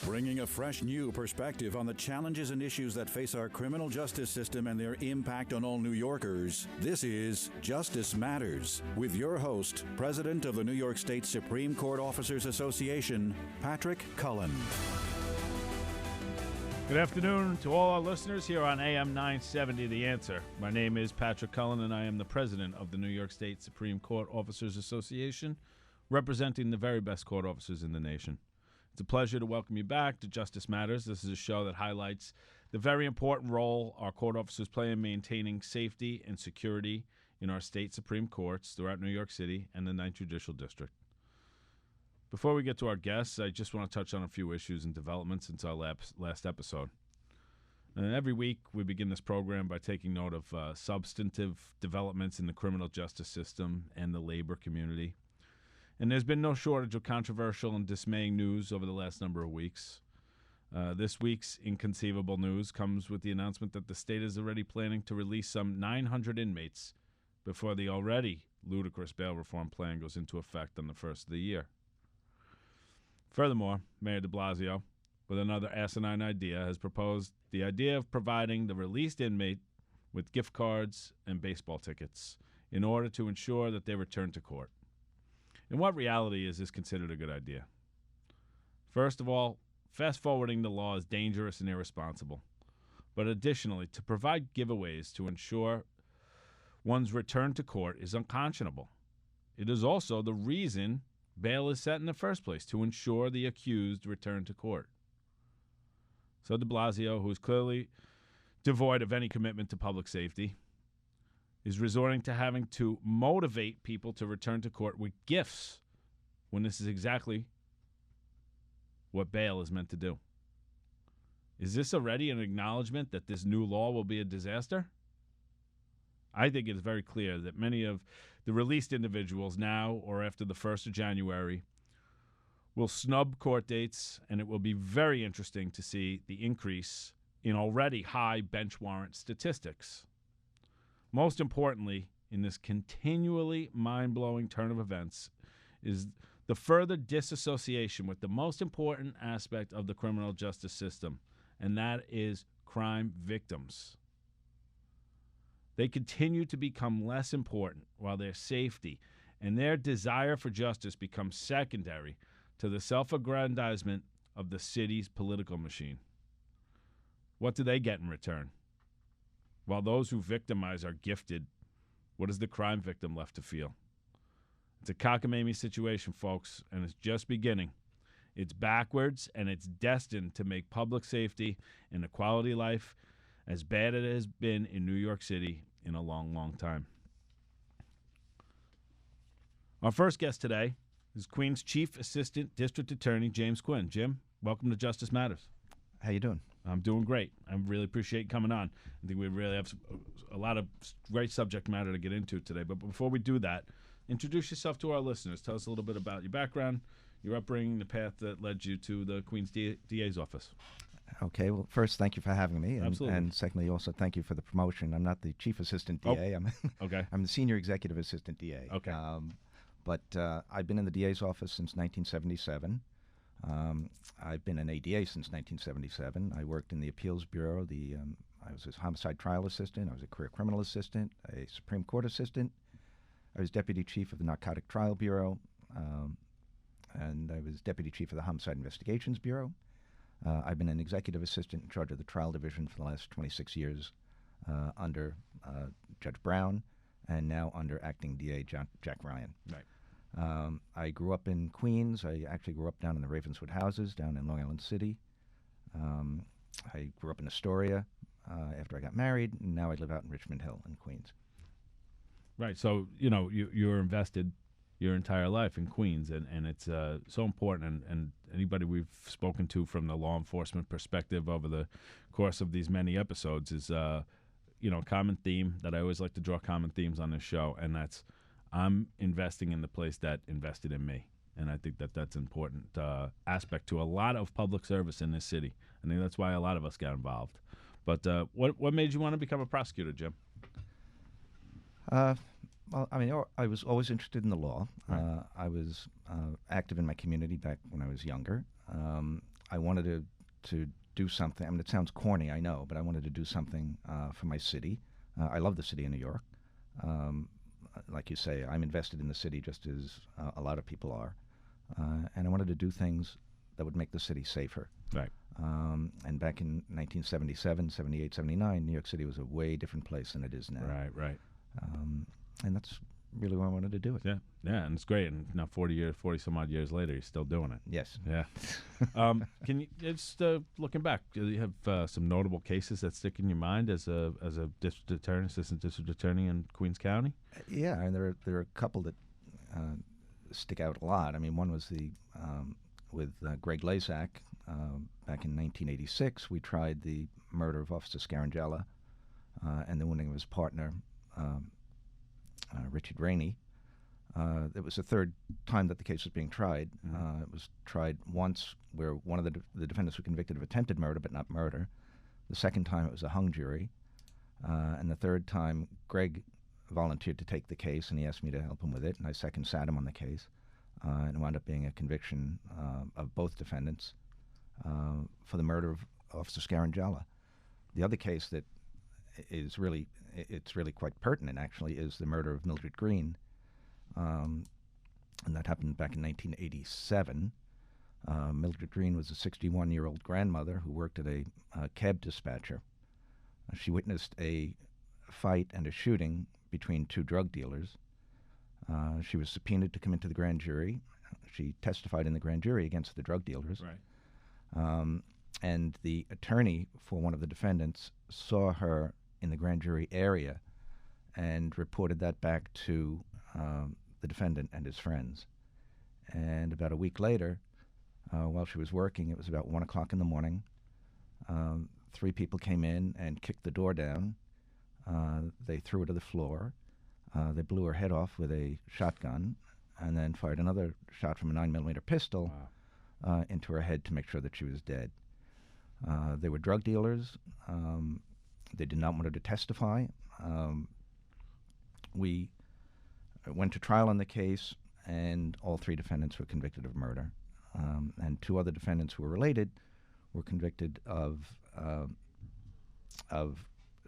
Bringing a fresh new perspective on the challenges and issues that face our criminal justice system and their impact on all New Yorkers. This is Justice Matters with your host, President of the New York State Supreme Court Officers Association, Patrick Cullen. Good afternoon to all our listeners here on AM 970 The Answer. My name is Patrick Cullen, and I am the president of the New York State Supreme Court Officers Association, representing the very best court officers in the nation. It's a pleasure to welcome you back to Justice Matters. This is a show that highlights the very important role our court officers play in maintaining safety and security in our state Supreme Courts throughout New York City and the 9th Judicial District. Before we get to our guests, I just want to touch on a few issues and developments since our last episode. And every week, we begin this program by taking note of substantive developments in the criminal justice system and the labor community. And there's been no shortage of controversial and dismaying news over the last number of weeks. This week's inconceivable news comes with the announcement that the state is already planning to release some 900 inmates before the already ludicrous bail reform plan goes into effect on the first of the year. Furthermore, Mayor de Blasio, with another asinine idea, has proposed the idea of providing the released inmate with gift cards and baseball tickets in order to ensure that they return to court. In what reality is this considered a good idea? First of all, fast-forwarding the law is dangerous and irresponsible. But additionally, to provide giveaways to ensure one's return to court is unconscionable. It is also the reason bail is set in the first place, to ensure the accused return to court. So de Blasio, who is clearly devoid of any commitment to public safety, is resorting to having to motivate people to return to court with gifts when this is exactly what bail is meant to do. Is this already an acknowledgement that this new law will be a disaster? I think it's very clear that many of the released individuals now or after the 1st of January will snub court dates, and it will be very interesting to see the increase in already high bench warrant statistics. Most importantly, in this continually mind-blowing turn of events, is the further disassociation with the most important aspect of the criminal justice system, and that is crime victims. They continue to become less important while their safety and their desire for justice becomes secondary to the self-aggrandizement of the city's political machine. What do they get in return? While those who victimize are gifted, what is the crime victim left to feel? It's a cockamamie situation, folks, and it's just beginning. It's backwards, and it's destined to make public safety and equality of life as bad as it has been in New York City in a long, long time. Our first guest today is Queens Chief Assistant District Attorney James Quinn. Jim, welcome to Justice Matters. How you doing? I'm doing great. I really appreciate you coming on. I think we really have a lot of great subject matter to get into today. But before we do that, introduce yourself to our listeners. Tell us a little bit about your background, your upbringing, the path that led you to the Queens DA's office. Okay. Well, first, thank you for having me. Absolutely. And secondly, also thank you for the promotion. I'm not the Chief Assistant DA. Okay. I'm the Senior Executive Assistant DA. Okay. But I've been in the DA's office since 1977. I've been an ADA since 1977. I worked in the Appeals Bureau. I was a homicide trial assistant. I was a career criminal assistant, a Supreme Court assistant. I was deputy chief of the Narcotic Trial Bureau, and I was deputy chief of the Homicide Investigations Bureau. I've been an executive assistant in charge of the trial division for the last 26 years under Judge Brown, and now under acting DA Jack Ryan. Right. I grew up in Queens. I actually grew up down in the Ravenswood houses down in Long Island City. I grew up in Astoria after I got married, and now I live out in Richmond Hill in Queens. Right. So, you're invested your entire life in Queens, and it's so important. And anybody we've spoken to from the law enforcement perspective over the course of these many episodes is, a common theme that I always like to draw common themes on this show, and that's I'm investing in the place that invested in me. And I think that that's an important aspect to a lot of public service in this city. I think that's why a lot of us got involved. But what made you want to become a prosecutor, Jim? Well, I mean, I was always interested in the law. Right. I was active in my community back when I was younger. I wanted to do something. I mean, it sounds corny, I know, but I wanted to do something for my city. I love the city of New York. Like you say, I'm invested in the city just as a lot of people are. And I wanted to do things that would make the city safer. Right. And back in 1977, 78, 79, New York City was a way different place than it is now. Right. And that's really why I wanted to do it. Yeah, and it's great. And now 40 some odd years later, you're still doing it. Yes. Yeah. Can you just looking back? Do you have some notable cases that stick in your mind as a district attorney, assistant district attorney in Queens County? Yeah, and there are a couple that stick out a lot. I mean, one was with Greg Lazak. Back in 1986, we tried the murder of Officer Scarangella and the wounding of his partner, Richard Rainey. It was the third time that the case was being tried. It was tried once where one of the defendants was convicted of attempted murder but not murder. The second time it was a hung jury. And the third time, Greg volunteered to take the case, and he asked me to help him with it, and I second sat him on the case. And it wound up being a conviction of both defendants for the murder of Officer Scarangella. The other case that is really quite pertinent, actually, is the murder of Mildred Green. And that happened back in 1987. Mildred Green was a 61-year-old grandmother who worked at a cab dispatcher. She witnessed a fight and a shooting between two drug dealers. She was subpoenaed to come into the grand jury. She testified in the grand jury against the drug dealers. Right. And the attorney for one of the defendants saw her in the grand jury area and reported that back to the defendant and his friends. And about a week later, while she was working, it was about 1 o'clock in the morning, 3 people came in and kicked the door down. They threw her to the floor. They blew her head off with a shotgun and then fired another shot from a 9mm pistol into her head to make sure that she was dead. They were drug dealers. They did not want her to testify. We went to trial on the case, and all 3 defendants were convicted of murder. And 2 other defendants who were related were convicted of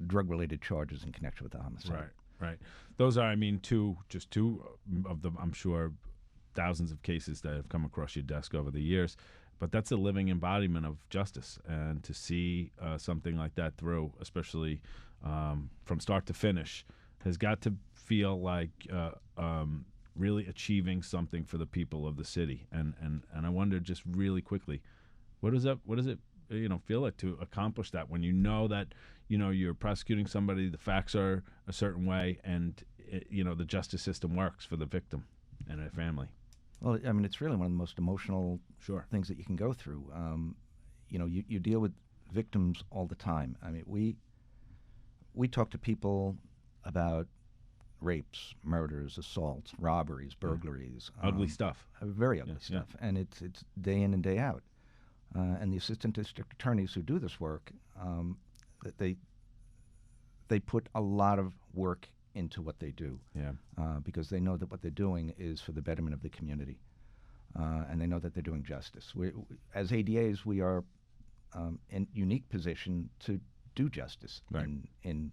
drug-related charges in connection with the homicide. Right. Those are, I mean, just two of the, I'm sure, thousands of cases that have come across your desk over the years. But that's a living embodiment of justice. And to see something like that through, especially from start to finish, has got to feel like really achieving something for the people of the city. And I wonder, just really quickly, what does it feel like to accomplish that when you know that you're prosecuting somebody, the facts are a certain way, and the justice system works for the victim and her family? Well, I mean, it's really one of the most emotional things that you can go through. You deal with victims all the time. I mean, we talk to people about rapes, murders, assaults, robberies, burglaries. Ugly stuff. Very ugly stuff. Yeah. And it's day in and day out. And the assistant district attorneys who do this work, they put a lot of work into what they do. Yeah. Because they know that what they're doing is for the betterment of the community. And they know that they're doing justice. As ADAs, we are in unique position to do justice in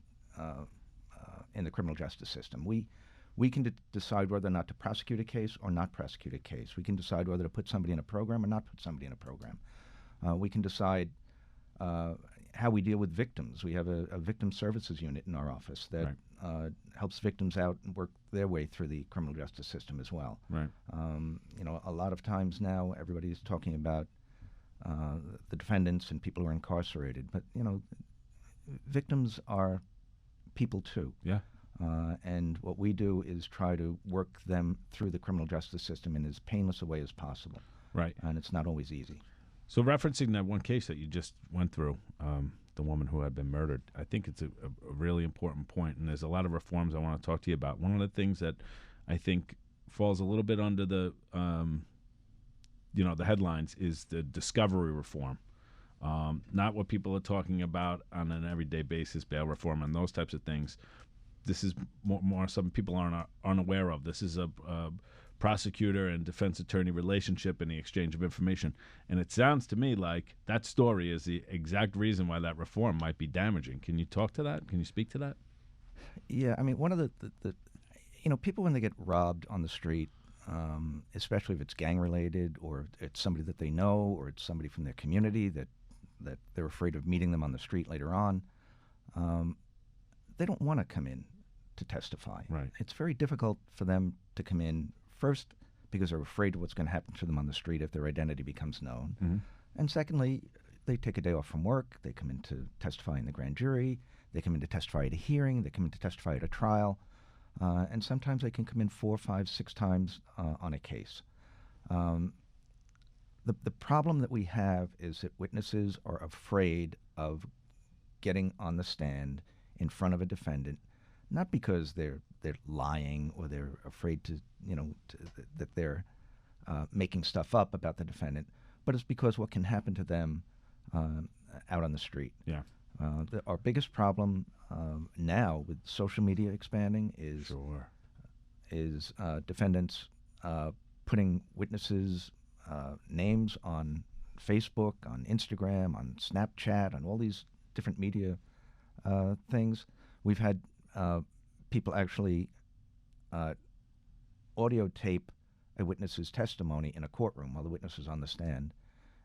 the criminal justice system. We can decide whether or not to prosecute a case or not prosecute a case. We can decide whether to put somebody in a program or not put somebody in a program. We can decide how we deal with victims. We have a victim services unit in our office that helps victims out and work their way through the criminal justice system as well. Right. A lot of times now everybody's talking about the defendants and people who are incarcerated, but victims are people too. Yeah. And what we do is try to work them through the criminal justice system in as painless a way as possible. Right. And it's not always easy. So referencing that one case that you just went through, the woman who had been murdered, I think it's a really important point, and there's a lot of reforms I want to talk to you about. One of the things that I think falls a little bit under the headlines is the discovery reform. Not what people are talking about on an everyday basis, bail reform and those types of things. This is more some people aren't aware of. This is a prosecutor and defense attorney relationship and the exchange of information. And it sounds to me like that story is the exact reason why that reform might be damaging. Can you talk to that? Can you speak to that? Yeah, I mean, one of the people when they get robbed on the street, especially if it's gang related or it's somebody that they know or it's somebody from their community that they're afraid of meeting them on the street later on, they don't want to come in to testify. Right. It's very difficult for them to come in, first because they're afraid of what's going to happen to them on the street if their identity becomes known. Mm-hmm. And secondly, they take a day off from work, they come in to testify in the grand jury, they come in to testify at a hearing, they come in to testify at a trial, and sometimes they can come in 4, 5, 6 times on a case. The problem that we have is that witnesses are afraid of getting on the stand in front of a defendant, not because they're lying or they're afraid that they're making stuff up about the defendant, but it's because what can happen to them out on the street. Yeah. Our biggest problem now with social media expanding is defendants putting witnesses' names on Facebook, on Instagram, on Snapchat, on all these different media things. We've had people actually audio tape a witness's testimony in a courtroom while the witness is on the stand,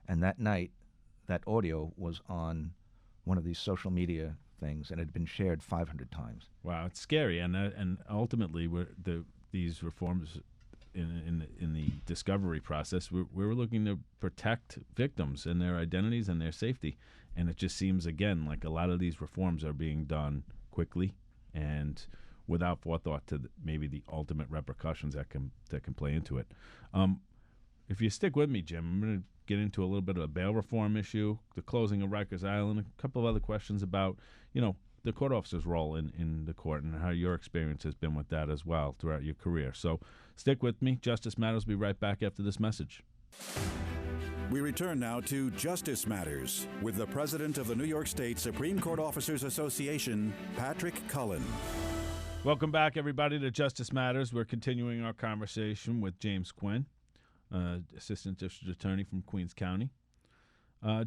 and that night, that audio was on one of these social media things, and it had been shared 500 times. Wow, it's scary, and ultimately, these reforms in the discovery process, we're looking to protect victims and their identities and their safety, and it just seems again like a lot of these reforms are being done quickly and without forethought to maybe the ultimate repercussions that can play into it. If you stick with me, Jim, I'm going to get into a little bit of a bail reform issue, the closing of Rikers Island, a couple of other questions about, the court officer's role in the court and how your experience has been with that as well throughout your career. So stick with me. Justice Matters will be right back after this message. We return now to Justice Matters with the president of the New York State Supreme Court Officers Association, Patrick Cullen. Welcome back, everybody, to Justice Matters. We're continuing our conversation with James Quinn, Assistant District Attorney from Queens County.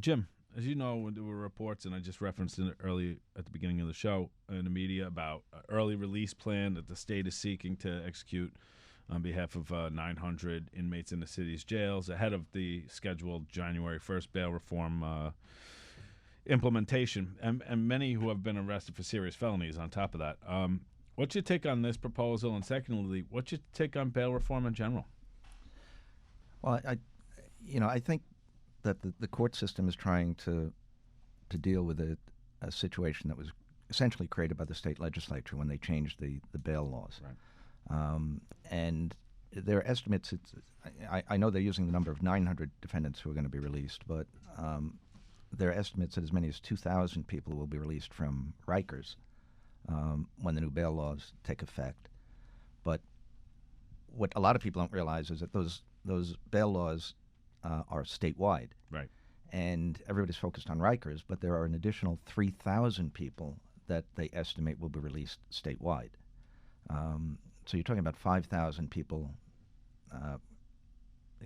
Jim, as you know, there were reports, and I just referenced it early at the beginning of the show in the media about an early release plan that the state is seeking to execute on behalf of 900 inmates in the city's jails ahead of the scheduled January 1st bail reform implementation, and many who have been arrested for serious felonies on top of that. What's your take on this proposal? And secondly, what's your take on bail reform in general? Well, I think that the court system is trying to deal with a situation that was essentially created by the state legislature when they changed the bail laws. Right. And their estimates, I know they're using the number of 900 defendants who are going to be released, but their estimates that as many as 2,000 people will be released from Rikers when the new bail laws take effect. But what a lot of people don't realize is that those bail laws are statewide. Right. And everybody's focused on Rikers, but there are an additional 3,000 people that they estimate will be released statewide. So you're talking about 5,000 people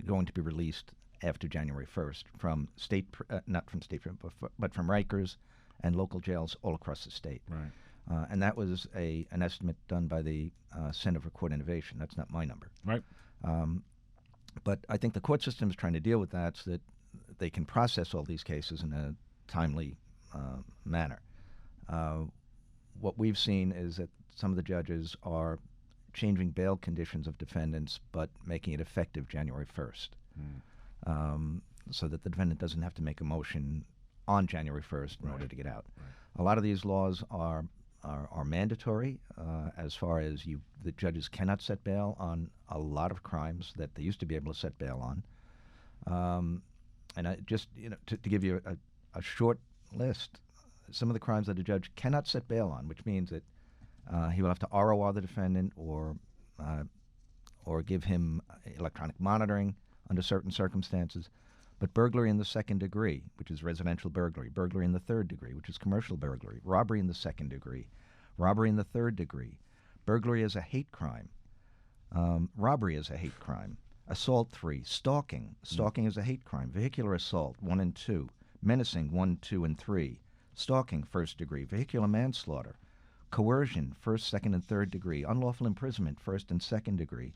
going to be released after January 1st from not from state, but from Rikers and local jails all across the state. Right. And that was an estimate done by the Center for Court Innovation. That's not my number. Right. But I think the court system is trying to deal with that so that they can process all these cases in a timely manner. What we've seen is that some of the judges are changing bail conditions of defendants but making it effective January 1st, so that the defendant doesn't have to make a motion on January 1st in order to get out. Right. A lot of these laws are mandatory as far as the judges cannot set bail on a lot of crimes that they used to be able to set bail on. And I just, to give you a short list, some of the crimes that a judge cannot set bail on, which means that he will have to ROR the defendant or give him electronic monitoring under certain circumstances. But burglary in the second degree, which is residential burglary, burglary in the third degree, which is commercial burglary, robbery in the second degree, robbery in the third degree, burglary as a hate crime, Robbery is a hate crime. Assault 3. Stalking. Stalking is a hate crime. Vehicular assault 1 and 2. Menacing 1, 2, and 3. Stalking, 1st degree. Vehicular manslaughter. Coercion, 1st, 2nd, and 3rd degree. Unlawful imprisonment, 1st and 2nd degree.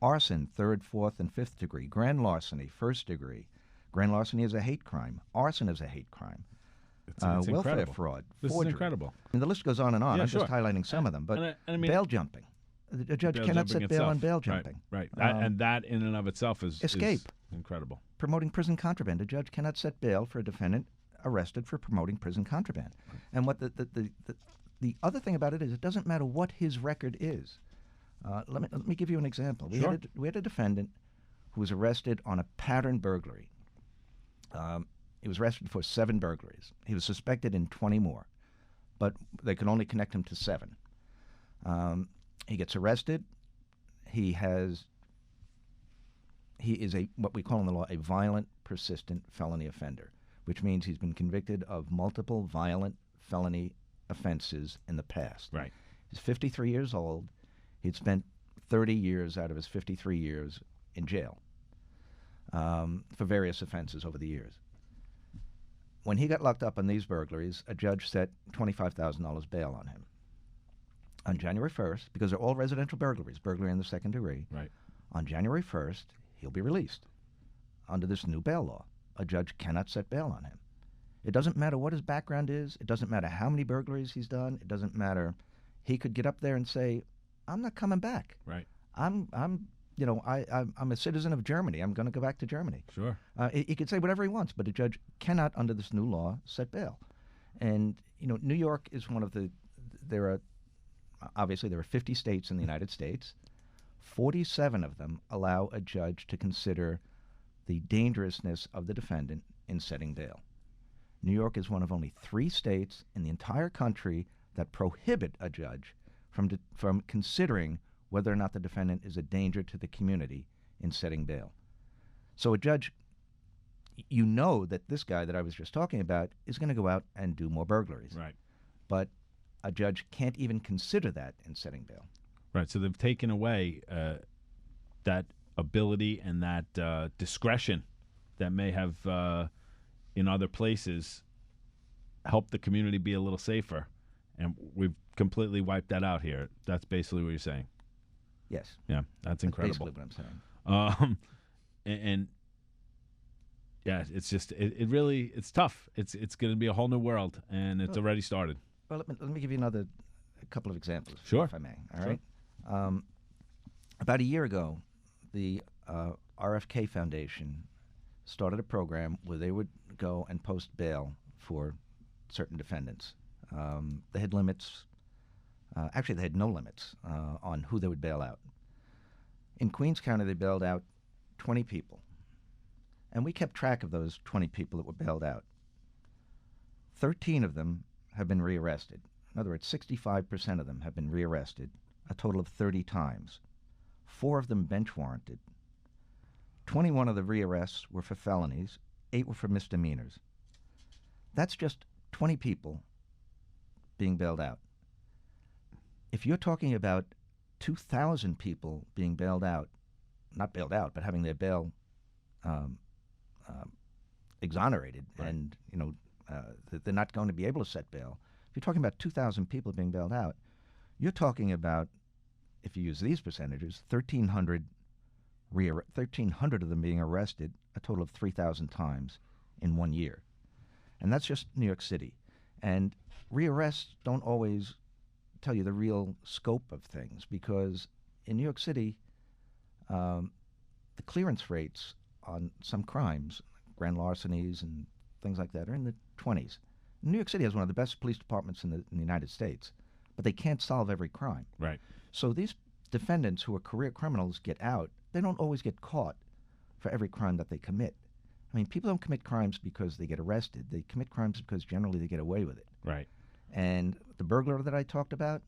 Arson, 3rd, 4th, and 5th degree. Grand larceny, 1st degree. Grand larceny is a hate crime. Arson is a hate crime. It's Welfare incredible. fraud. This forgery. is incredible. And the list goes on and on. Yeah, I'm sure. just highlighting some of them. But And I mean, bail jumping. A judge bail cannot jumping set bail on itself. bail jumping. Right. And that in and of itself is Escape. Incredible. Promoting prison contraband. A judge cannot set bail for a defendant arrested for promoting prison contraband. And what the other thing about it is, it doesn't matter what his record is. Let me give you an example. We had a defendant who was arrested on a pattern burglary. He was arrested for 7 burglaries. He was suspected in 20 more, but they could only connect him to 7. He gets arrested. He is what we call in the law a violent, persistent felony offender, which means he's been convicted of multiple violent felony offenses in the past. Right. He's 53 years old. He'd spent 30 years out of his 53 years in jail for various offenses over the years. When he got locked up on these burglaries, a judge set $25,000 bail on him. On January 1st, because they're all residential burglaries, burglary in the 2nd degree, Right. on January 1st, he'll be released under this new bail law. A judge cannot set bail on him. It doesn't matter what his background is. It doesn't matter how many burglaries he's done. It doesn't matter. He could get up there and say, "I'm not coming back. Right. I'm a citizen of Germany. I'm going to go back to Germany." Sure. He could say whatever he wants, but a judge cannot, under this new law, set bail. And New York is one of the. There are 50 states in the United States. 47 of them allow a judge to consider the dangerousness of the defendant in setting bail. New York is one of only 3 states in the entire country that prohibit a judge from considering whether or not the defendant is a danger to the community in setting bail. So a judge, that this guy that I was just talking about is going to go out and do more burglaries. Right. But a judge can't even consider that in setting bail. Right. So they've taken away that ability and that discretion that may have in other places helped the community be a little safer, and we've completely wiped that out here. That's basically what you're saying. Yes. Yeah, that's incredible. Basically what I'm saying. And yeah, it's just it really it's tough. It's going to be a whole new world, and it's already started. Well, let me give you a couple of examples, Sure. if I may. All Sure. right. About a year ago, the RFK Foundation started a program where they would go and post bail for certain defendants. They had limits. Actually, they had no limits on who they would bail out. In Queens County, they bailed out 20 people. And we kept track of those 20 people that were bailed out. 13 of them have been rearrested. In other words, 65% of them have been rearrested, a total of 30 times. 4 of them bench warranted. 21 of the rearrests were for felonies, 8 were for misdemeanors. That's just 20 people being bailed out. If you're talking about 2,000 people being bailed out, not bailed out, but having their bail exonerated, right. And they're not going to be able to set bail. If you're talking about 2,000 people being bailed out, you're talking about, if you use these percentages, 1,300 of them being arrested, a total of 3,000 times in 1 year. And that's just New York City. And rearrests don't always tell you the real scope of things, because in New York City, the clearance rates on some crimes, grand larcenies and things like that, are in the 20s. New York City has one of the best police departments in the United States, but they can't solve every crime. Right. So these defendants who are career criminals get out. They don't always get caught for every crime that they commit. I mean, people don't commit crimes because they get arrested. They commit crimes because generally they get away with it. Right. And the burglar that I talked about,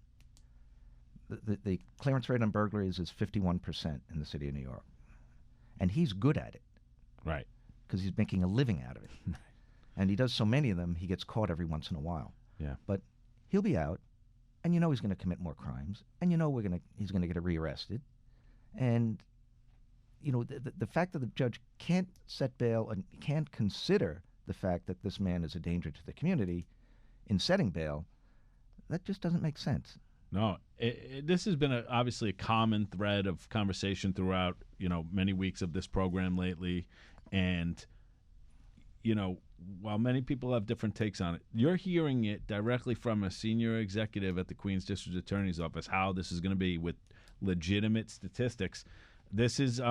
the clearance rate on burglaries is 51% in the city of New York. And he's good at it. Right. Because he's making a living out of it. And he does so many of them, he gets caught every once in a while. Yeah. But he'll be out, and he's going to commit more crimes, and he's going to get rearrested, And, the fact that the judge can't set bail and can't consider the fact that this man is a danger to the community in setting bail, that just doesn't make sense. No, this has been obviously a common thread of conversation throughout, many weeks of this program lately. And, while many people have different takes on it, you're hearing it directly from a senior executive at the Queens District Attorney's Office, how this is going to be with legitimate statistics. This is,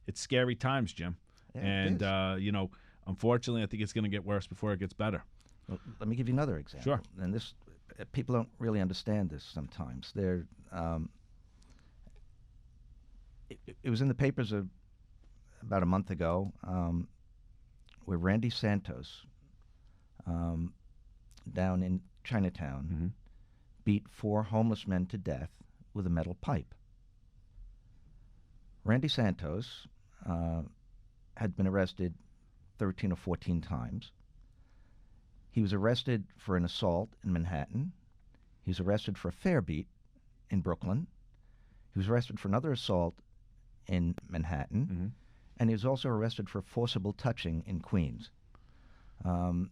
it's scary times, Jim. Yeah, and, unfortunately, I think it's going to get worse before it gets better. Well, let me give you another example. Sure. And this, people don't really understand this sometimes. It was in the papers about a month ago, where Randy Santos, down in Chinatown, beat 4 homeless men to death with a metal pipe. Randy Santos had been arrested 13 or 14 times. He was arrested for an assault in Manhattan. He was arrested for a fare beat in Brooklyn. He was arrested for another assault in Manhattan. And he was also arrested for forcible touching in Queens. When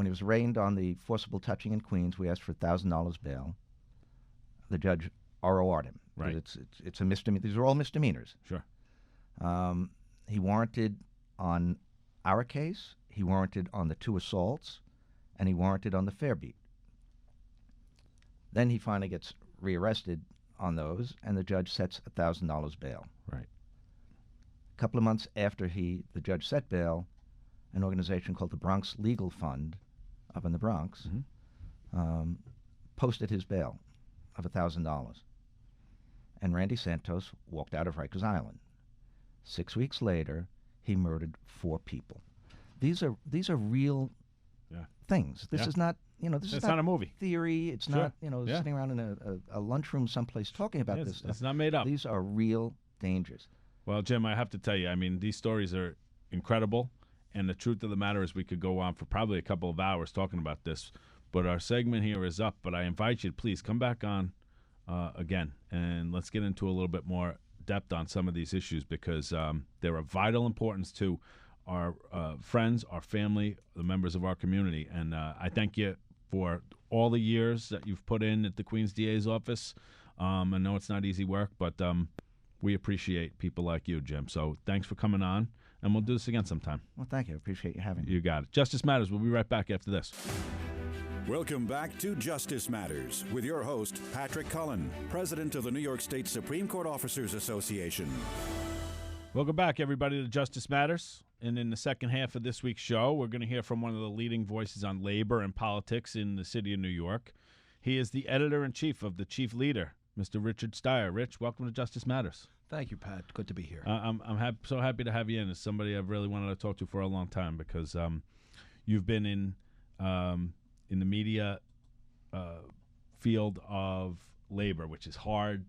he was arraigned on the forcible touching in Queens, we asked for $1,000 bail. The judge ROR'd him. Right. It's a misdemeanor. These are all misdemeanors. Sure. He warranted on our case, he warranted on the 2 assaults, and he warranted on the fare beat. Then he finally gets rearrested on those, and the judge sets $1,000 bail. Right. A couple of months after the judge set bail, an organization called the Bronx Legal Fund up in the Bronx posted his bail of $1,000. And Randy Santos walked out of Rikers Island. 6 weeks later, he murdered 4 people. These are real things. This is not, this is not a movie. Theory. It's Sure. not, Yeah. sitting around in a lunchroom someplace talking about this stuff. It's not made up. These are real dangers. Well, Jim, I have to tell you, I mean, these stories are incredible, and the truth of the matter is we could go on for probably a couple of hours talking about this, but our segment here is up. But I invite you to please come back on again, and let's get into a little bit more depth on some of these issues, because they're of vital importance to our friends, our family, the members of our community. And I thank you for all the years that you've put in at the Queens DA's office. I know it's not easy work, but we appreciate people like you, Jim. So thanks for coming on, and we'll do this again sometime. Well, thank you. I appreciate you having me. You got it. Justice Matters. We'll be right back after this. Welcome back to Justice Matters with your host, Patrick Cullen, president of the New York State Supreme Court Officers Association. Welcome back, everybody, to Justice Matters. And in the second half of this week's show, we're going to hear from one of the leading voices on labor and politics in the city of New York. He is the editor-in-chief of the Chief Leader, Mr. Richard Steyer. Rich, welcome to Justice Matters. Thank you, Pat. Good to be here. I'm so happy to have you in as somebody I've really wanted to talk to for a long time, because you've been in the media field of labor, which is hard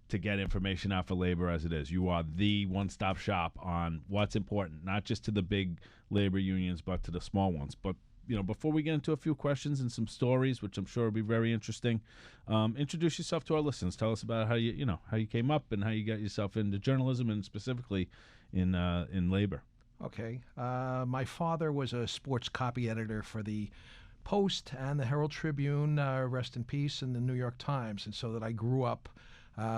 to get information out for labor as it is. You are the one-stop shop on what's important, not just to the big labor unions, but to the small ones. But before we get into a few questions and some stories, which I'm sure will be very interesting, introduce yourself to our listeners. Tell us about how you came up and how you got yourself into journalism, and specifically in labor. Okay. My father was a sports copy editor for the Post and the Herald Tribune, rest in peace, and the New York Times. And so that I grew up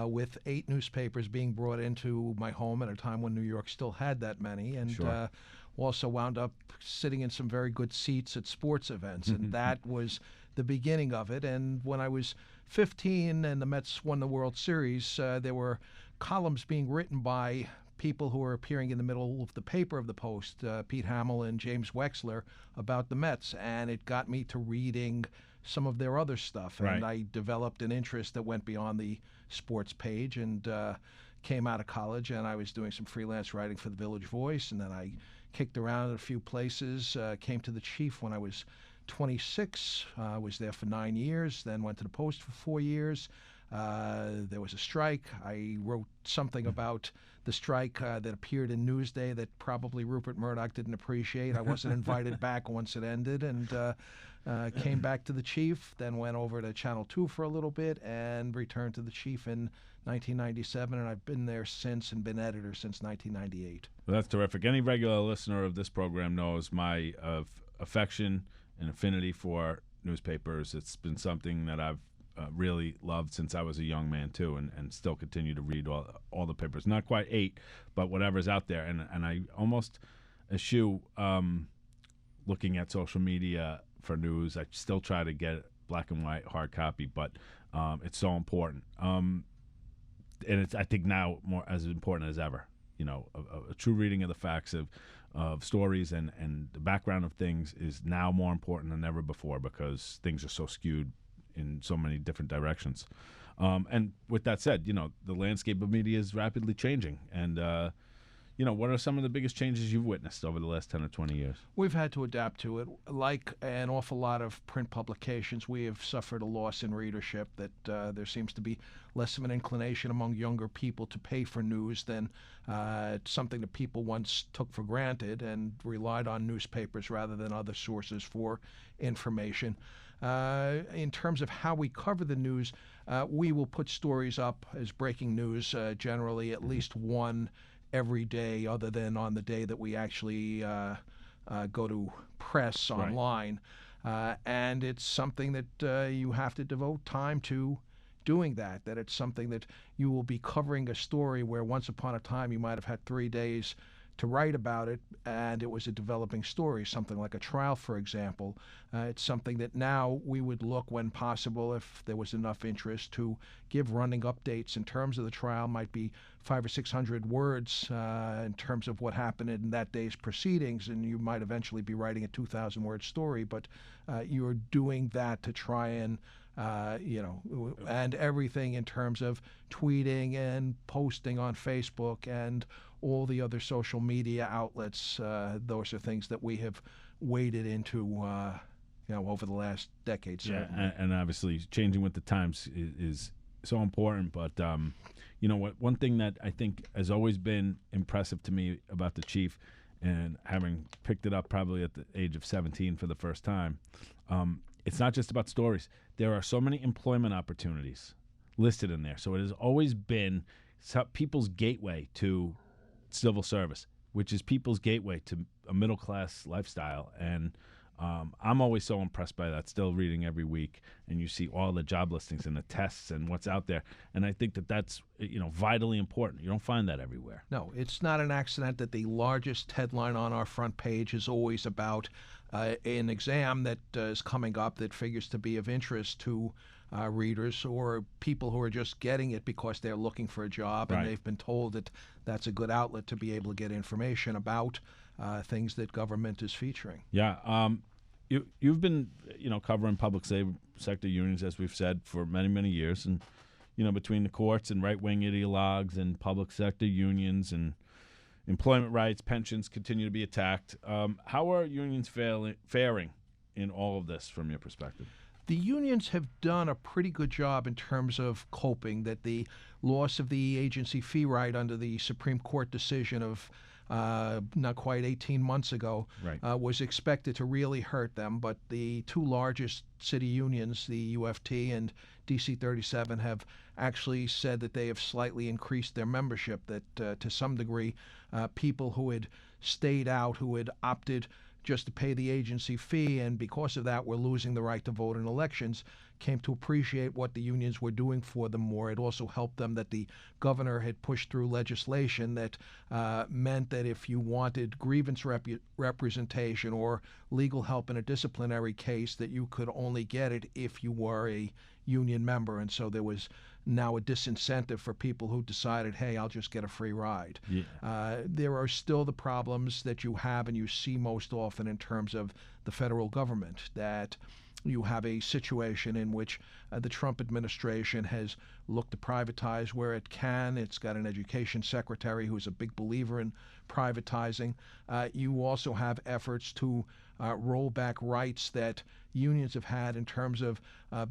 with 8 newspapers being brought into my home at a time when New York still had that many. And Sure. Also wound up sitting in some very good seats at sports events. And that was the beginning of it. And when I was 15 and the Mets won the World Series, there were columns being written by people who were appearing in the middle of the paper of the Post, Pete Hamill and James Wexler, about the Mets. And it got me to reading some of their other stuff. Right. And I developed an interest that went beyond the sports page, and came out of college, and I was doing some freelance writing for the Village Voice, and then I kicked around in a few places, came to the Chief when I was 26, was there for 9 years, then went to the Post for 4 years, There was a strike. I wrote something about the strike that appeared in Newsday that probably Rupert Murdoch didn't appreciate. I wasn't invited back once it ended, and came back to the Chief, then went over to Channel 2 for a little bit, and returned to the Chief in 1997, and I've been there since and been editor since 1998. Well, that's terrific. Any regular listener of this program knows my affection and affinity for newspapers. It's been something that I've really loved since I was a young man too, and still continue to read all the papers. Not quite 8, but whatever's out there. And I almost eschew looking at social media for news. I still try to get black and white hard copy, but it's so important. And it's, I think, now more as important as ever. You know, a true reading of the facts of stories and the background of things is now more important than ever before, because things are so skewed in so many different directions. And with that said, you know, the landscape of media is rapidly changing. And, you know, what are some of the biggest changes you've witnessed over the last 10 or 20 years? We've had to adapt to it. Like an awful lot of print publications, we have suffered a loss in readership, that there seems to be less of an inclination among younger people to pay for news than something that people once took for granted and relied on newspapers rather than other sources for information. In terms of how we cover the news, we will put stories up as breaking news, generally at least one every day, other than on the day that we actually go to press online. And it's something that you have to devote time to doing that it's something that you will be covering a story where once upon a time you might have had 3 days to write about it, and it was a developing story, something like a trial, for example. It's something that now we would look, when possible, if there was enough interest, to give running updates in terms of the trial. Might be 500 or 600 words in terms of what happened in that day's proceedings, and you might eventually be writing a 2,000-word story, but you're doing that to try and and everything in terms of tweeting and posting on Facebook and all the other social media outlets. Those are things that we have waded into, over the last decade. Certainly. Yeah, and obviously changing with the times is so important. But one thing that I think has always been impressive to me about the Chief, and having picked it up probably at the age of 17 for the first time, it's not just about stories. There are so many employment opportunities listed in there. So it has always been people's gateway to civil service, which is people's gateway to a middle-class lifestyle. And I'm always so impressed by that, still reading every week, and you see all the job listings and the tests and what's out there. And I think that that's vitally important. You don't find that everywhere. No, it's not an accident that the largest headline on our front page is always about an exam that is coming up that figures to be of interest to readers or people who are just getting it because they're looking for a job, and they've been told that that's a good outlet to be able to get information about things that government is featuring. Yeah. You've been covering public sector unions, as we've said, for many, many years, and between the courts and right-wing ideologues and public sector unions and employment rights, pensions continue to be attacked. How are unions faring in all of this from your perspective? The unions have done a pretty good job in terms of coping. That the loss of the agency fee right under the Supreme Court decision of not quite 18 months ago was expected to really hurt them. But the two largest city unions, the UFT and DC 37, have actually said that they have slightly increased their membership, that to some degree people who had stayed out, who had opted just to pay the agency fee, and because of that were losing the right to vote in elections, came to appreciate what the unions were doing for them more. It also helped them that the governor had pushed through legislation that meant that if you wanted grievance representation or legal help in a disciplinary case, that you could only get it if you were a union member. And so there was now a disincentive for people who decided, hey, I'll just get a free ride. Yeah. There are still the problems that you have and you see most often in terms of the federal government, that you have a situation in which the Trump administration has looked to privatize where it can. It's got an education secretary who's a big believer in privatizing. You also have efforts to roll back rights that unions have had in terms of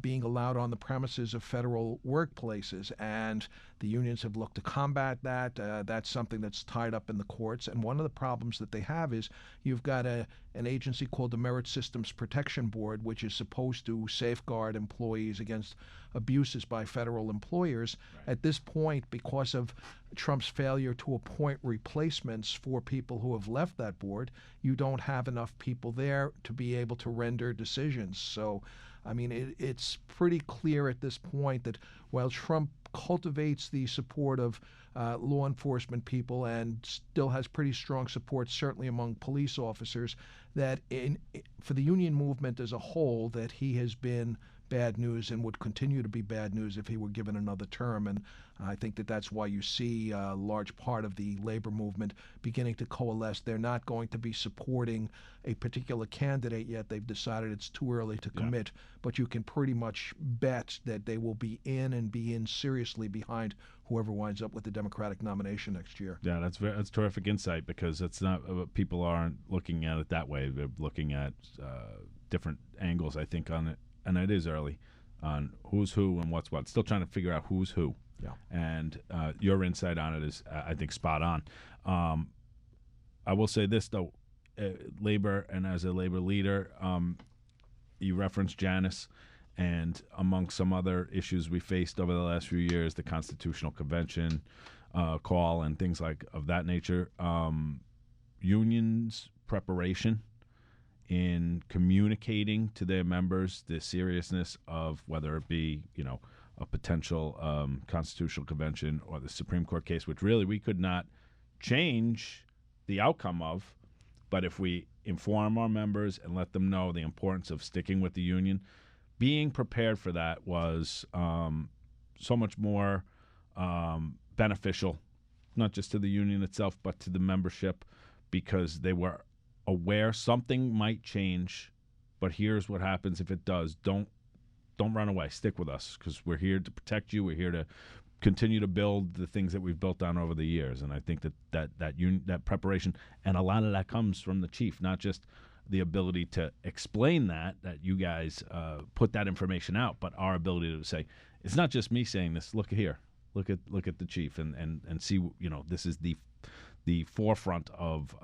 being allowed on the premises of federal workplaces. And the unions have looked to combat that. That's something that's tied up in the courts. And one of the problems that they have is you've got an agency called the Merit Systems Protection Board, which is supposed to safeguard employees against abuses by federal employers. Right. At this point, because of Trump's failure to appoint replacements for people who have left that board, you don't have enough people there to be able to render decisions. So, I mean, it's pretty clear at this point that while Trump cultivates the support of law enforcement people and still has pretty strong support, certainly among police officers, that for the union movement as a whole, that he has been bad news and would continue to be bad news if he were given another term. And I think that that's why you see a large part of the labor movement beginning to coalesce. They're not going to be supporting a particular candidate yet. They've decided it's too early to commit, but you can pretty much bet that they will be in seriously behind whoever winds up with the Democratic nomination next year. Yeah, that's terrific insight, because it's not people aren't looking at it that way. They're looking at different angles, I think, on it. And it is early on who's who and what's what. Still trying to figure out who's who. Yeah. And your insight on it is, I think, spot on. I will say this, though. Labor, and as a labor leader, you referenced Janus, and among some other issues we faced over the last few years, the Constitutional Convention call and things like of that nature. Unions' preparation in communicating to their members the seriousness of whether it be, a potential constitutional convention or the Supreme Court case, which really we could not change the outcome of, but if we inform our members and let them know the importance of sticking with the union, being prepared for that was so much more beneficial, not just to the union itself, but to the membership, because they were aware something might change, but here's what happens if it does. Don't run away. Stick with us, because we're here to protect you. We're here to continue to build the things that we've built on over the years. And I think that preparation, and a lot of that comes from the chief, not just the ability to explain that you guys put that information out, but our ability to say, it's not just me saying this. Look here. Look at the chief and see, this is the forefront of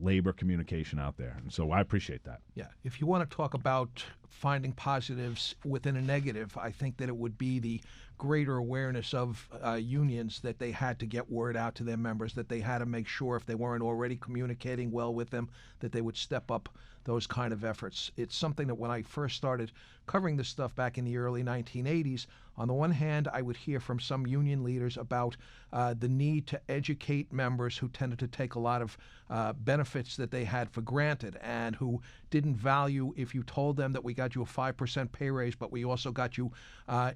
labor communication out there. And so I appreciate that. Yeah. If you want to talk about finding positives within a negative, I think that it would be the greater awareness of unions, that they had to get word out to their members, that they had to make sure if they weren't already communicating well with them, that they would step up those kind of efforts. It's something that when I first started covering this stuff back in the early 1980s, on the one hand, I would hear from some union leaders about the need to educate members who tended to take a lot of benefits that they had for granted, and who didn't value if you told them that we got you a 5% pay raise, but we also got you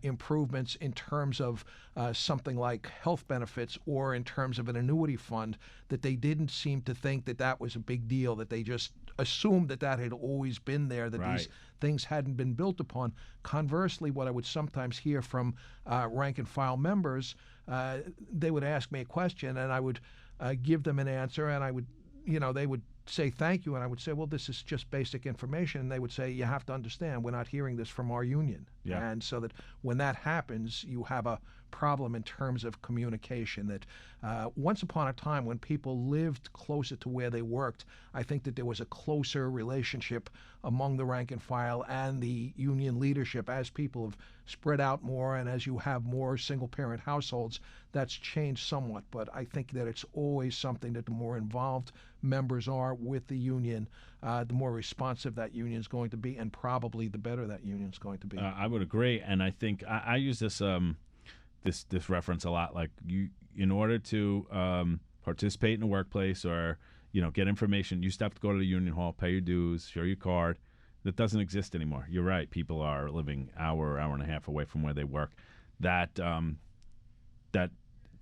improvements in terms of something like health benefits or in terms of an annuity fund, that they didn't seem to think that that was a big deal, that they just assumed that had always been there, that these things hadn't been built upon. Conversely, what I would sometimes hear from rank and file members, they would ask me a question and I would give them an answer, and I would, they would say thank you, and I would say, well, this is just basic information, and they would say, you have to understand, we're not hearing this from our union. Yeah. And so that when that happens, you have a problem in terms of communication. That once upon a time, when people lived closer to where they worked, I think that there was a closer relationship among the rank and file and the union leadership. As people have spread out more and as you have more single-parent households, that's changed somewhat. But I think that it's always something that the more involved members are with the union, the more responsive that union is going to be, and probably the better that union is going to be. I would agree, and I think I use this this reference a lot. Like, you, in order to participate in the workplace or get information, you still have to go to the union hall, pay your dues, show your card. That doesn't exist anymore. You're right. People are living hour and a half away from where they work. That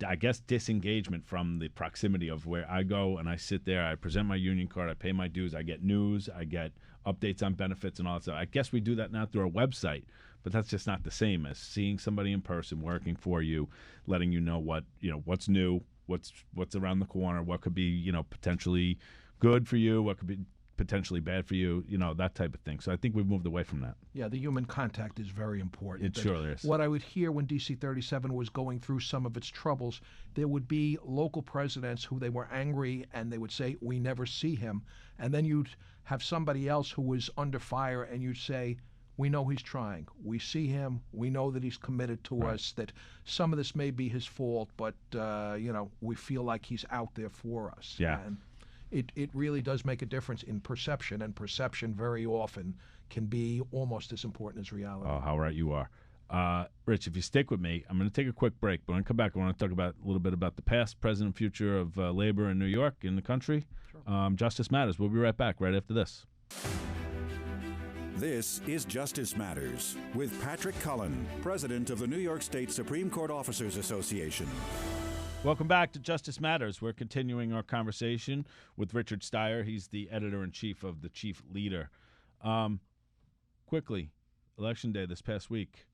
I guess disengagement from the proximity of where I go and I sit there, I present my union card, I pay my dues, I get news, I get updates on benefits and all that stuff. I guess we do that now through our website, but that's just not the same as seeing somebody in person working for you, letting you know what's new, what's around the corner, what could be potentially good for you, what could be potentially bad for you, that type of thing. So I think we've moved away from that. Yeah, the human contact is very important. It surely is. What I would hear when DC 37 was going through some of its troubles, there would be local presidents who they were angry and they would say, we never see him. And then you'd have somebody else who was under fire and you'd say, we know he's trying. We see him. We know that he's committed to us, that some of this may be his fault, but, we feel like he's out there for us. Yeah. And it really does make a difference in perception, and perception very often can be almost as important as reality. Oh, how right you are. Rich, if you stick with me, I'm going to take a quick break, but when I come back, I want to talk a little bit about the past, present, and future of labor in New York, in the country. Sure. Justice Matters. We'll be right back right after this. This is Justice Matters with Patrick Cullen, president of the New York State Supreme Court Officers Association. Welcome back to Justice Matters. We're continuing our conversation with Richard Steyer. He's the editor-in-chief of The Chief Leader. Quickly, Election Day this past week.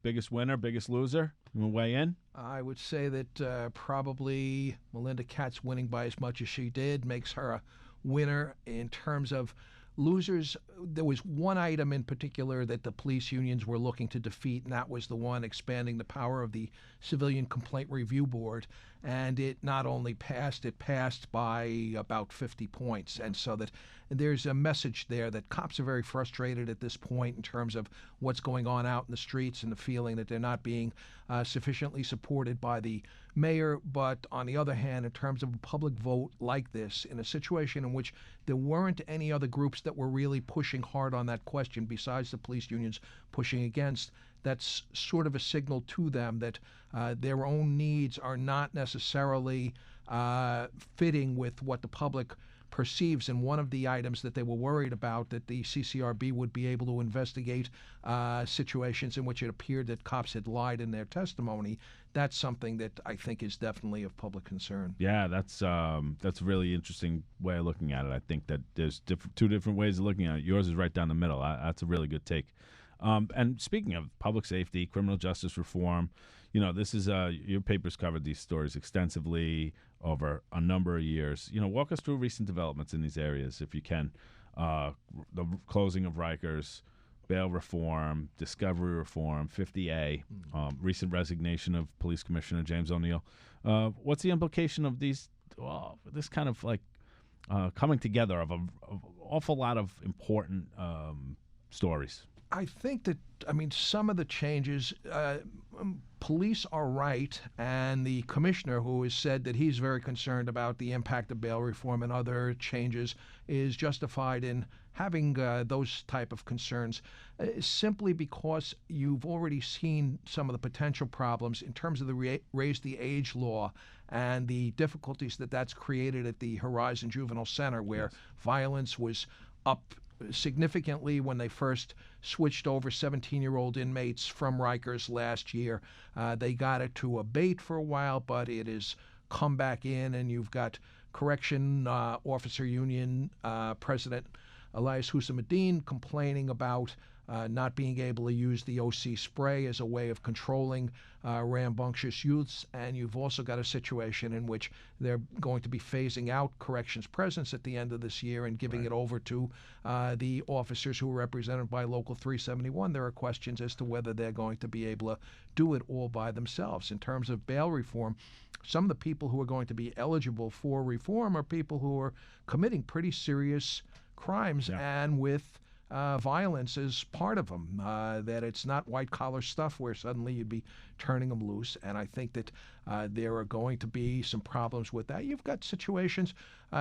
Biggest winner, biggest loser? You want to weigh in? I would say that probably Melinda Katz winning by as much as she did makes her a winner. In terms of losers, there was one item in particular that the police unions were looking to defeat, and that was the one expanding the power of the Civilian Complaint Review Board. And it not only passed, it passed by about 50 points. And so that there's a message there that cops are very frustrated at this point in terms of what's going on out in the streets and the feeling that they're not being sufficiently supported by the mayor. But on the other hand, in terms of a public vote like this, in a situation in which there weren't any other groups that were really pushing hard on that question besides the police unions pushing against, that's sort of a signal to them that their own needs are not necessarily fitting with what the public perceives. And one of the items that they were worried about, that the CCRB would be able to investigate situations in which it appeared that cops had lied in their testimony, that's something that I think is definitely of public concern. Yeah, that's a really interesting way of looking at it. I think that there's two different ways of looking at it. Yours is right down the middle. That's a really good take. And speaking of public safety, criminal justice reform, this is your paper's covered these stories extensively over a number of years. Walk us through recent developments in these areas, if you can. The closing of Rikers, bail reform, discovery reform, 50A, recent resignation of Police Commissioner James O'Neill. What's the implication of these? This kind of like coming together of an awful lot of important stories. I think that, some of the changes, police are right, and the commissioner, who has said that he's very concerned about the impact of bail reform and other changes, is justified in having those type of concerns, simply because you've already seen some of the potential problems in terms of the raise the age law and the difficulties that that's created at the Horizon Juvenile Center, where violence was up significantly when they first switched over 17-year-old inmates from Rikers last year. They got it to abate for a while, but it has come back in, and you've got Correction Officer Union President Elias Hussamuddin complaining about not being able to use the OC spray as a way of controlling rambunctious youths. And you've also got a situation in which they're going to be phasing out corrections presence at the end of this year and giving it over to the officers who are represented by Local 371. There are questions as to whether they're going to be able to do it all by themselves. In terms of bail reform, some of the people who are going to be eligible for reform are people who are committing pretty serious crimes and with violence is part of them, that it's not white-collar stuff where suddenly you'd be turning them loose. And I think that there are going to be some problems with that. You've got situations.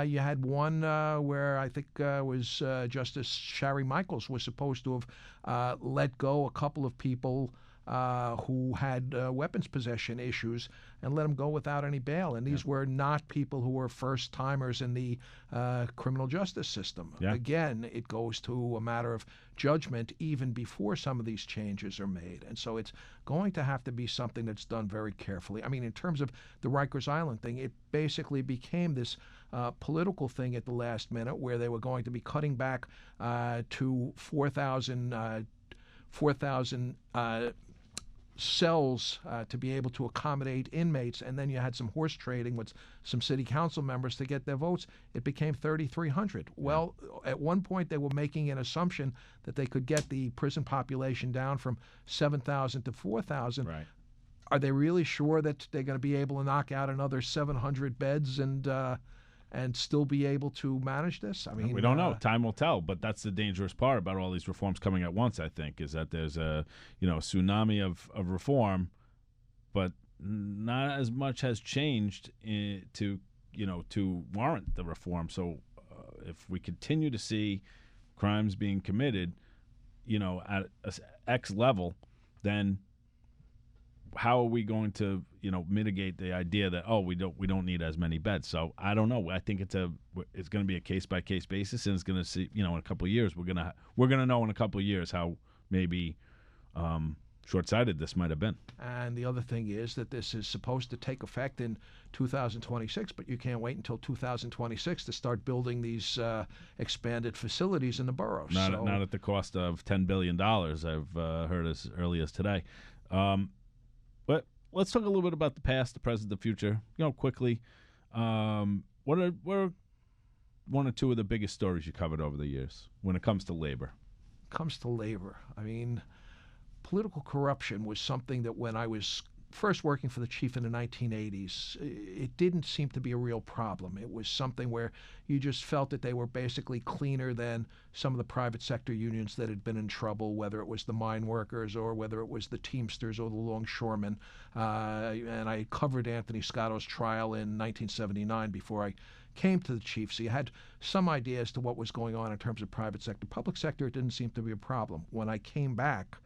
You had one where I think was Justice Shari Michaels was supposed to have let go a couple of people who had weapons possession issues and let them go without any bail. And these were not people who were first-timers in the criminal justice system. Again, it goes to a matter of judgment even before some of these changes are made. And so it's going to have to be something that's done very carefully. In terms of the Rikers Island thing, it basically became this political thing at the last minute where they were going to be cutting back to 4,000 cells to be able to accommodate inmates, and then you had some horse trading with some city council members to get their votes, it became 3,300. Well, at one point they were making an assumption that they could get the prison population down from 7,000 to 4,000. Right. Are they really sure that they're going to be able to knock out another 700 beds and still be able to manage this? I mean, we don't know. Time will tell. But that's the dangerous part about all these reforms coming at once, I think, is that there's a tsunami of reform, but not as much has changed to warrant the reform. So if we continue to see crimes being committed, at X level, then how are we going to mitigate the idea that we don't need as many beds? So I don't know. I think it's going to be a case by case basis, and it's going to see in a couple of years we're gonna know in a couple of years how maybe short-sighted this might have been. And the other thing is that this is supposed to take effect in 2026, but you can't wait until 2026 to start building these expanded facilities in the boroughs. Not at the cost of $10 billion, I've heard as early as today. But let's talk a little bit about the past, the present, the future. Quickly, what are one or two of the biggest stories you covered over the years when it comes to labor? I mean, political corruption was something that when I was first working for the chief in the 1980s, it didn't seem to be a real problem. It was something where you just felt that they were basically cleaner than some of the private sector unions that had been in trouble, whether it was the mine workers or whether it was the Teamsters or the longshoremen. And I covered Anthony Scotto's trial in 1979 before I came to the chief, so you had some idea as to what was going on in terms of private sector. Public sector, it didn't seem to be a problem. When I came back,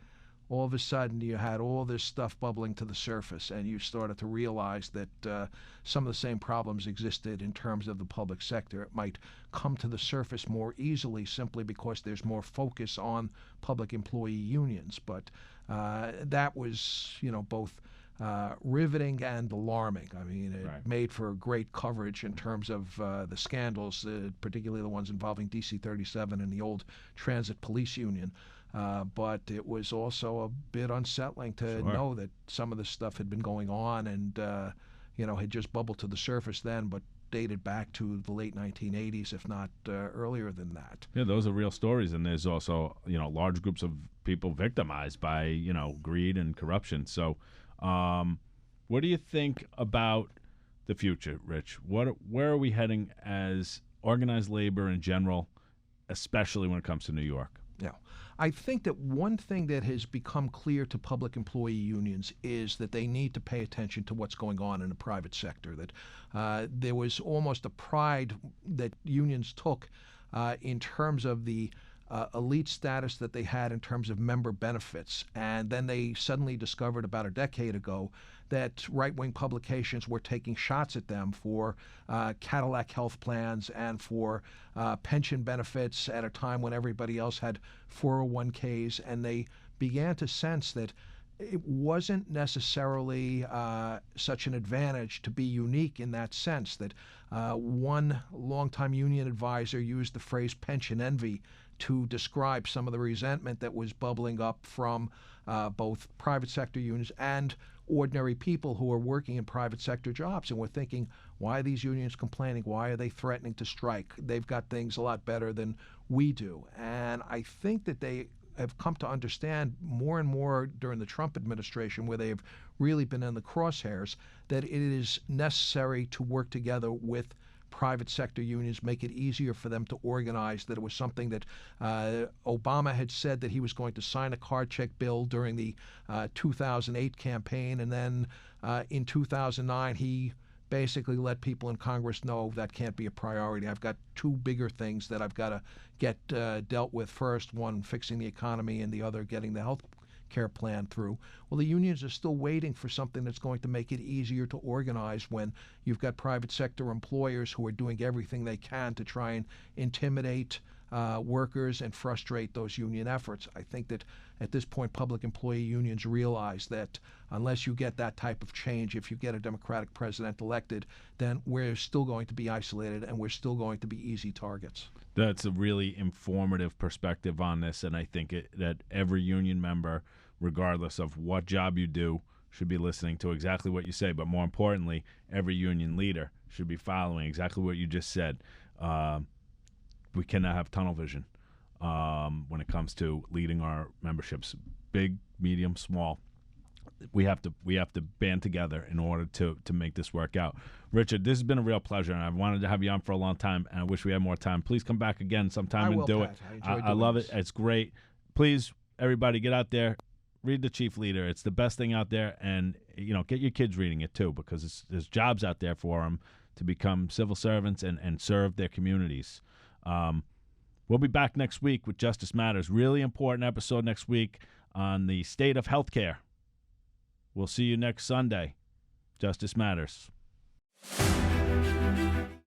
all of a sudden you had all this stuff bubbling to the surface, and you started to realize that some of the same problems existed in terms of the public sector. It might come to the surface more easily simply because there's more focus on public employee unions. But that was, both riveting and alarming. I mean, it made for great coverage in terms of the scandals, particularly the ones involving DC 37 and the old transit police union. But it was also a bit unsettling to know that some of this stuff had been going on and, had just bubbled to the surface then, but dated back to the late 1980s, if not earlier than that. Yeah, those are real stories. And there's also, large groups of people victimized by, greed and corruption. So what do you think about the future, Rich? Where are we heading as organized labor in general, especially when it comes to New York? Yeah. I think that one thing that has become clear to public employee unions is that they need to pay attention to what's going on in the private sector, that there was almost a pride that unions took in terms of the elite status that they had in terms of member benefits. And then they suddenly discovered about a decade ago that right-wing publications were taking shots at them for Cadillac health plans and for pension benefits at a time when everybody else had 401ks, and they began to sense that it wasn't necessarily such an advantage to be unique in that sense, that one longtime union advisor used the phrase pension envy to describe some of the resentment that was bubbling up from both private sector unions and ordinary people who are working in private sector jobs. And we're thinking, why are these unions complaining? Why are they threatening to strike? They've got things a lot better than we do. And I think that they have come to understand more and more during the Trump administration, where they've really been in the crosshairs, that it is necessary to work together with private sector unions, make it easier for them to organize, that it was something that Obama had said that he was going to sign a card check bill during the 2008 campaign, and then in 2009 he basically let people in Congress know that can't be a priority. I've got two bigger things that I've got to get dealt with first, one fixing the economy and the other getting the health care plan through. Well, the unions are still waiting for something that's going to make it easier to organize when you've got private sector employers who are doing everything they can to try and intimidate workers and frustrate those union efforts. I think that at this point, public employee unions realize that unless you get that type of change, if you get a Democratic president elected, then we're still going to be isolated and we're still going to be easy targets. That's a really informative perspective on this, and I think that every union member regardless of what job you do, should be listening to exactly what you say. But more importantly, every union leader should be following exactly what you just said. We cannot have tunnel vision when it comes to leading our memberships, big, medium, small. We have to band together in order to make this work out. Richard, this has been a real pleasure, and I wanted to have you on for a long time, and I wish we had more time. Please come back again sometime and do it. I love it. It's great. Please, everybody, get out there, read the Chief Leader. It's the best thing out there, and get your kids reading it too, because there's jobs out there for them to become civil servants and serve their communities. We'll be back next week with Justice Matters. Really important episode next week on the state of healthcare. We'll see you next Sunday. Justice Matters.